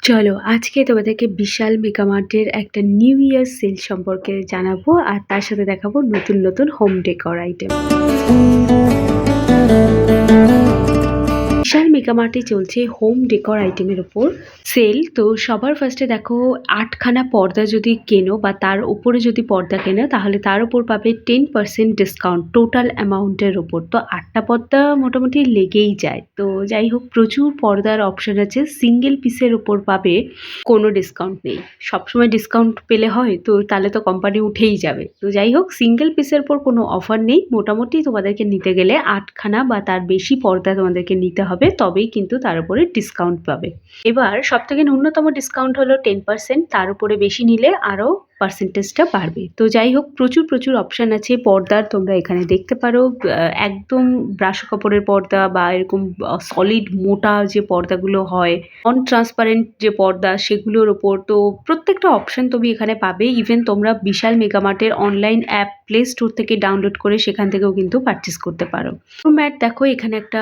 চলো আজকে তোমাদেরকে বিশাল মেগামার্টের একটা নিউ ইয়ার সেল সম্পর্কে জানাবো আর তার সাথে দেখাবো নতুন নতুন হোম ডেকোর আইটেম। বিশাল মেগামার্টে চলছে হোম ডেকোর আইটেমের উপর সেল। তো সবার ফার্স্টে দেখো 8খানা পর্দা যদি কেনো বা তার উপরে যদি পর্দা কেনো তাহলে তার উপর পাবে 10% ডিসকাউন্ট টোটাল অ্যামাউন্টের উপর। তো 8টা পর্দা মোটামুটি লেগেই যায়। তো যাই হোক, প্রচুর পর্দার অপশন আছে। সিঙ্গেল পিসের উপর পাবে কোনো ডিসকাউন্ট নেই। সবসময় ডিসকাউন্ট পেলে হয় তো তাহলে তো কোম্পানি উঠেই যাবে। তো যাই হোক, সিঙ্গেল পিসের উপর কোনো অফার নেই। মোটামুটি তোমাদেরকে নিতে গেলে 8খানা বা তার বেশি পর্দা তোমাদেরকে নিতে হবে, তবেই কিন্তু তার উপরে ডিসকাউন্ট পাবে। এবার সবথেকে ন্যূনতম ডিসকাউন্ট হলো 10%, তার উপরে বেশি নিলে আরও পার্সেন্টেজটা বাড়বে। তো যাই হোক, প্রচুর অপশান আছে পর্দার, তোমরা এখানে দেখতে পারো। একদম ব্রাশ কাপড়ের পর্দা বা এরকম সলিড মোটা যে পর্দাগুলো হয়, নন ট্রান্সপারেন্ট যে পর্দা, সেগুলোর ওপর তো প্রত্যেকটা অপশান তুমি এখানে পাবে। ইভেন তোমরা বিশাল মেগামার্টের অনলাইন অ্যাপ প্লে স্টোর থেকে ডাউনলোড করে সেখান থেকেও কিন্তু পারচেস করতে পারো। ডোর ম্যাট দেখো, এখানে একটা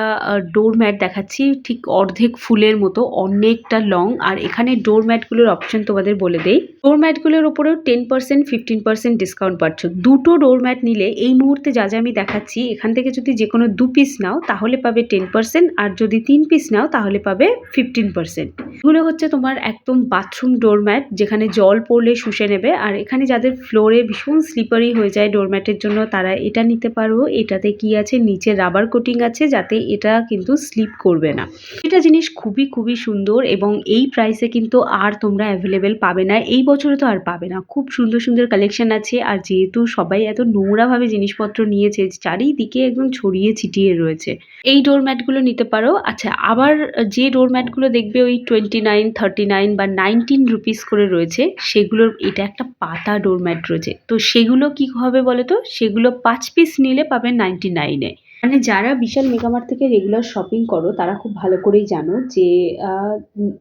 ডোর ম্যাট দেখাচ্ছি, ঠিক অর্ধেক ফুলের মতো, অনেকটা লং। আর এখানে ডোর ম্যাটগুলোর অপশন তোমাদের বলে দেই। ডোর ম্যাটগুলোর ওপরেও 10% 15% ডিসকাউন্ট পাচ্ছ। দুটো ডোর ম্যাট নিলে এই মুহূর্তে যা আমি দেখাচ্ছি এখান থেকে যদি যে কোনো 2 পিস নাও তাহলে পাবে 10%, আর যদি 3 পিস নাও তাহলে পাবে 15%। এগুলো হচ্ছে তোমার একদম বাথরুম ডোর ম্যাট, যেখানে জল পড়লে শুষে নেবে। আর এখানে যাদের ফ্লোরে ভীষণ স্লিপারি হয়ে যায় ডোর ম্যাটের জন্য, তারা এটা নিতে পারো। এটাতে কি আছে, নিচে রাবার কোটিং আছে যাতে এটা কিন্তু স্লিপ করবে না। এটা জিনিস খুবই সুন্দর এবং এই প্রাইসে কিন্তু আর তোমরা অ্যাভেলেবেল পাবে না। এই বছরে তো আর পাবে না। খুব সুন্দর কালেকশন আছে। আর যেহেতু সবাই এত নোংরাভাবে জিনিসপত্র নিয়েছে, চারিদিকে একদম ছড়িয়ে ছিটিয়ে রয়েছে, এই ডোর ম্যাটগুলো নিতে পারো। আচ্ছা, আবার যে ডোর ম্যাটগুলো দেখবে ওই 29, 39 বা 19 রুপিস করে রয়েছে, সেগুলোর এটা একটা পাতা ডোর ম্যাট রয়েছে। তো সেগুলো কি হবে বলো তো, সেগুলো 5 পিস নিলে পাবে 99-এ। মানে যারা বিশাল মেগামার্ট থেকে রেগুলার শপিং করো তারা খুব ভালো করেই জানো যে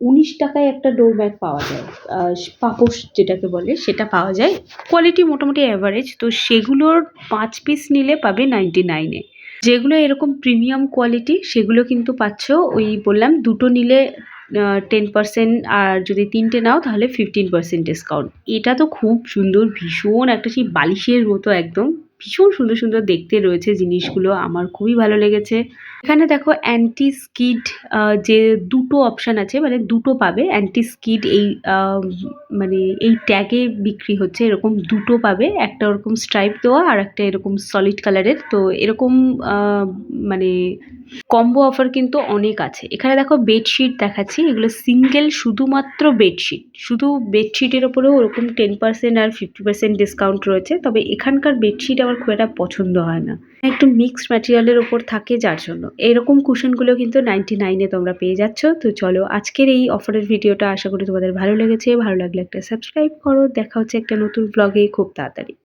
19 টাকায় একটা ডোর ম্যাট পাওয়া যায়। পাপোশ যেটাকে বলে সেটা পাওয়া যায়। কোয়ালিটি মোটামুটি অ্যাভারেজ। তো সেগুলোর 5 পিস নিলে পাবে 99-এ। যেগুলো এরকম প্রিমিয়াম কোয়ালিটি সেগুলো কিন্তু পাচ্ছ ওই বললাম দুটো নিলে 10%, আর যদি 3টে নাও তাহলে 15% ডিসকাউন্ট। এটা তো খুব সুন্দর, ভীষণ একটা সেই বালিশের মতো, একদম ভীষণ সুন্দর দেখতে রয়েছে জিনিসগুলো, আমার খুবই ভালো লেগেছে। এখানে দেখো অ্যান্টি স্কিড যে দুটো অপশান আছে, মানে দুটো পাবে অ্যান্টি স্কিড। এই মানে এই ট্যাগে বিক্রি হচ্ছে, এরকম দুটো পাবে, একটা ওরকম স্ট্রাইপ দেওয়া আর একটা এরকম সলিড কালারের। তো এরকম মানে কম্বো অফার কিন্তু অনেক আছে। এখানে দেখো বেডশিট দেখাচ্ছি, এগুলো সিঙ্গেল, শুধুমাত্র বেডশিট। শুধু বেডশিটের ওপরেও ওরকম 10% আর 50% ডিসকাউন্ট রয়েছে। তবে এখানকার বেডশিট আমার খুব একটা পছন্দ হয় না, একটু মিক্সড ম্যাটেরিয়ালের ওপর থাকে, যার জন্য এরকম কুশনগুলো কিন্তু 99-এ তোমরা পেয়ে যাচ্ছ। তো চলো, আজকের এই অফারের ভিডিওটা আশা করি তোমাদের ভালো লেগেছে। ভালো লাগলে একটা সাবস্ক্রাইব করো। দেখা হচ্ছে একটা নতুন ব্লগে খুব তাড়াতাড়ি।